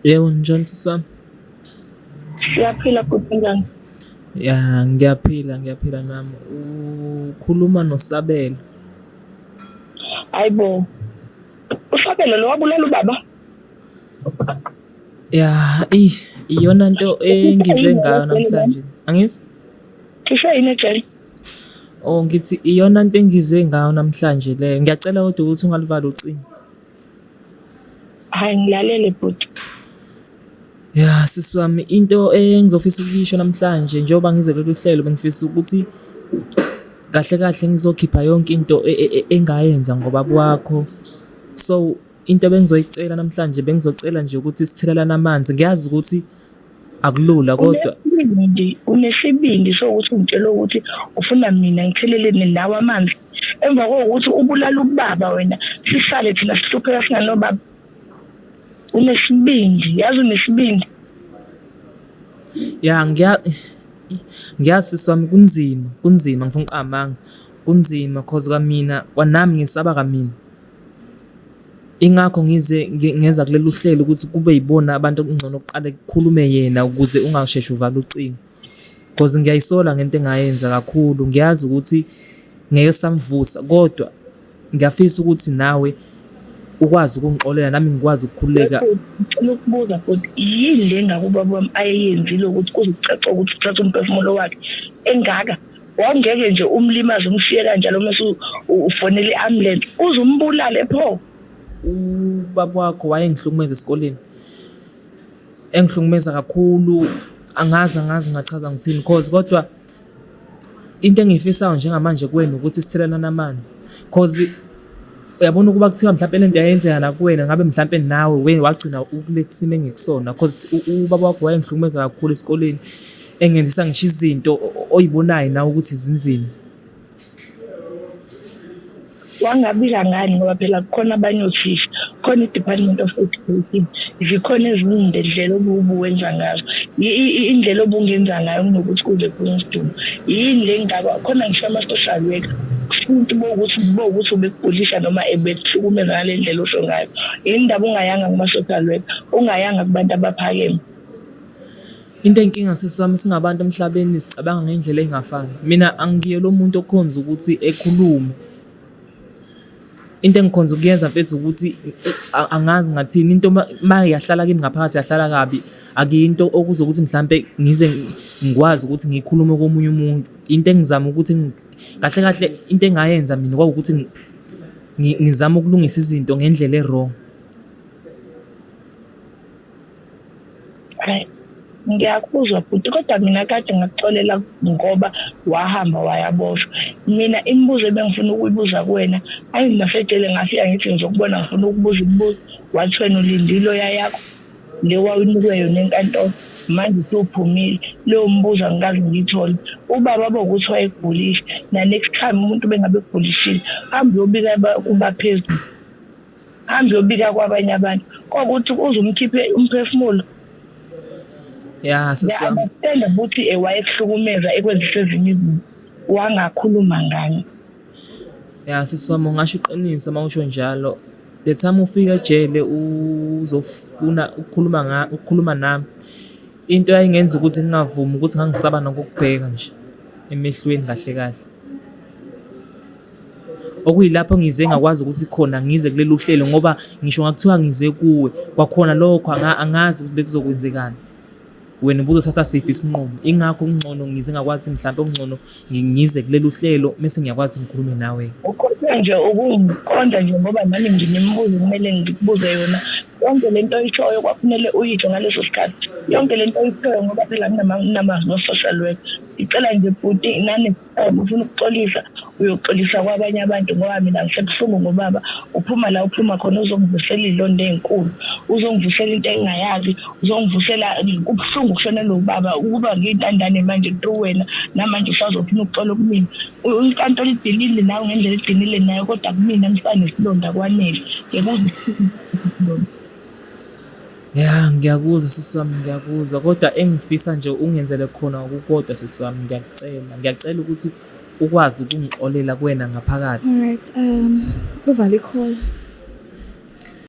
Yebo, njani sisi wami? Siyaphila futhi njani? Ya, ngiyaphila nami. Ukhuluma noSabelo. Hayi bo, uSabelo lo wabulala ubaba? Ya, iyona nto Cishe engize yini ngayo ejele nami? namhlanje. Angizwa? Cishe yini ejele? Oh, ngithi iyona nto engize ngayo namhlanje leyo. Ngiyacela kodwa ukuthi ungalivali ucingo. Hayi ngilalele bhuti. Ya, sisi wami, into engizofisa ukuyisho namhlanje njengoba ngize kulolu hlelo bengifisa ukuthi kahle kahle ngizokhipha yonke into engayenza ngoba kwakho. So, into bengizoyicela namhlanje bengizocela nje ukuthi sithelelane amanzi. Ngiyazi ukuthi akulula kodwa Unesibindi sokuthi ungitshela ukuthi ufuna mina ngithelelene nawe amanzi. Emva kokuthi ubulala ubaba wena, sisale thina sihlupheka singanobaba. Unesibindi, yazi unesibindi. ya ngiyazi sisi wami kunzima ngifuna uqamanga. Kunzima cause kwamina kwanami ngisaba kamina. Ingakho ngeza kulelu hlelo ukuthi kube yibona abantu okungcono kuqale kukhulume yena ukuze ungasheshe uvale ucingo. Cause ngiyayisola ngento engayenza kakhulu. Ngiyazi ukuthi ngeke samvusa kodwa ngiyafisa ukuthi nawe ukwazi ukungixolela nami ngikwazi ukukhululeka. Ngicela ukubuza futhi yini le ngakubaba wami ayeyenzile ukuthi kuze kucace ukuthi uthatha umphefumulo wakhe engaka. Wawungeke nje umlimaze umshiye kanjalo mase ufonela i-ambulance uzumbulale pho. Ubaba wakho wayengihlukumeza esikoleni. Engihlukumeza kakhulu, angazi ngachaza ngithini cause kodwa into engiyifisayo njengamanje kuwena ukuthi sithelelane amanzi. Cause uyabona ukuba kuthiwa mhlawumbe lento yayenzeka nakuwena ngabe mhlawumbe nawe wagcina ukule kusimo engikusona cause ubaba wakho wayengihlukumeza kakhulu esikoleni. Engenzisa ngisho izinto oyibonayo nawe ukuthi zinzima. Wangabika ngani ngoba phela kukhona abanye othisha, khona i-Department of Education, zikhona ezinye indlela obuwenza ngazo. Indlela obungenza ngayo kunokuthi kuze kunesidingo. Yini le ngaba khona ngisho ama-social worker futhi bokuthi ubekugulisha noma ebekuhlukumeza ngale ndlela osho ngayo. Yini indaba ungayanga kuma-social worker, ungayanga kubantu abaphakeme? Into enkinga sisi wami singabantu emhlabeni sicabanga ngendlela engafani. Mina angiye lo muntu okhonza ukuthi ekhulume. Into engikhonza ukuyenza mfethu ukuthi angazi ngathini into yahlala kimi ngaphakathi yahlala kabi. Akuyinto okuzokuthi mhlambe ngize ngikwazi ukuthi ngikhulume komunye umuntu. Into engizama ukuthi kahle kahle into engayenza mina kwawukuthi ngizama ukulungisa izinto ngendlela e-wrong. Hayi, ngiyakuzwa futhi kodwa mina kade ngakuxolela ngoba wahamba wayaboshwa. Mina imibuzo ebengifuna ukuyibuza kuwena ayingasedele ngafika ngithi ngizokubona ngifuna ukubuza imibuzo wathi wena ulindile oya yakho le wayinikwe yona enkantolo manje usuphumile leyo mbuzo angikaze ngiyithole. Ubaba bokuthi wayegulisha na next time umuntu bengabe egulishile hambe uyobika kubaphezulu, hambe uyobika kwabanye abantu kokuthi uzumkhiphe umphefumulo. Ya sisi wami. Ngiyabona ukuthi wayekuhlukumeza ekwenzisa ezinye izinto wangakhuluma ngani. Ya sisi wami ungasho iqiniso mawusho njalo. The time ufika ejele uzofuna ukukhuluma nami. Into yayingenza ukuthi ngingavumi ukuthi ngangisaba nokukubheka nje emehlweni kahle kahle. Okuyilapho ngize ngakwazi ukuthi khona ngize kulelu hlelo ngoba ngisho ngakuthiwa ngize kuwe kwakhona lokho angazi ukuthi bekuzokwenzekani. Wena ubuzothatha siphi isinqumo. Ingakho kungcono ngize ngakwazi mhlawumbe okungcono ngize kulelu hlelo bese ngiyakwazi ngikhulume nawe. Ukhohlwe nje ukungiqonda nje ngoba nami nginemibuzo kumele ngikubuze yona. Yonke lento oyishoyo kwafanele uyisho ngaleso sikhathi. Yonke lento oyishoyo ngoba phela nginamazi no-social worker. Ngicela nje bhuti nani ufuna ukuxolisa uyoxolisa kwabanye abantu ngoba mina ngisebuhlungu ngobaba. Uphuma la uphuma khona uzongivusela izilonda ezinkulu, uzongivusela into engingayazi, uzongivusela kubuhlungu kushona lo baba ukuba ngiyintandane manje through wena namanje usazophuma ukuxola kumina. Inkantolo idilile nawe ngendlela idinile nayo kodwa kumina ngisanesilonda kwanele. Ngiyakuzwa. Ya ngiyakuzwa sisi wami ngiyakuzwa kodwa engifisa nje ungenzele khona ukukodwa sisi wami ngiyacela ukuthi ukwazi ukungixolela kuwena ngaphakathi. Alright, uvale i-call.